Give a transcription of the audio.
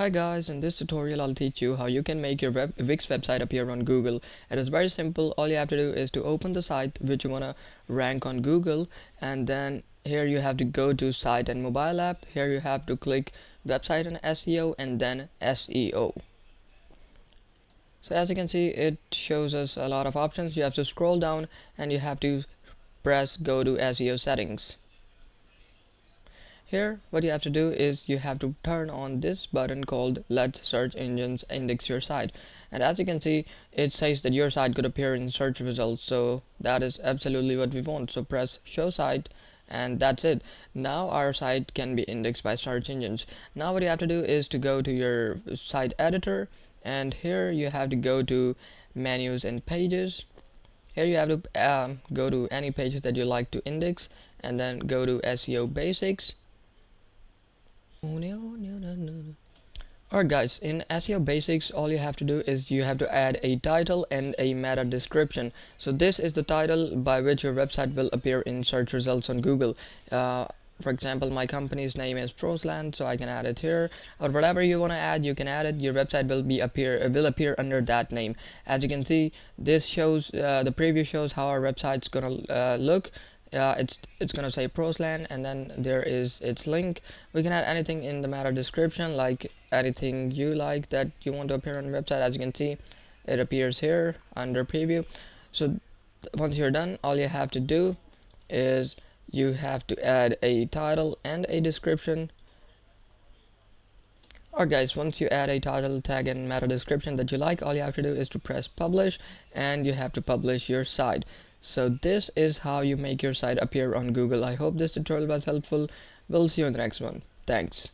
Hi guys, in this tutorial I'll teach you how you can make your Wix website appear on Google. It is very simple. All you have to do is to open the site which you want to rank on Google, and then here you have to go to site and mobile app. Here you have to click website and SEO and then SEO. So as you can see, it shows us a lot of options. You have to scroll down and you have to press go to SEO settings. Here what you have to do is you have to turn on this button called let search engines index your site, and as you can see it says that your site could appear in search results, so that is absolutely what we want. So press show site and that's it. Now our site can be indexed by search engines. Now what you have to do is to go to your site editor, and here you have to go to menus and pages. Here you have to go to any pages that you like to index and then go to SEO basics. Alright guys, in SEO basics all you have to do is you have to add a title and a meta description. So this is the title by which your website will appear in search results on Google. For example, my company's name is Prosland, so I can add it here, or whatever you want to add you can add it. Your website will appear under that name. As you can see, this shows the preview shows how our website's gonna look. It's gonna say Prosland, and then there is its link. We can add anything in the meta description, like anything you like that you want to appear on the website. As you can see, it appears here under preview. So once you're done, all you have to do is you have to add a title and a description. Alright guys, once you add a title, tag and meta description that you like, all you have to do is to press publish, and you have to publish your site. So this is how you make your site appear on Google. I hope this tutorial was helpful. We'll see you in the next one. Thanks.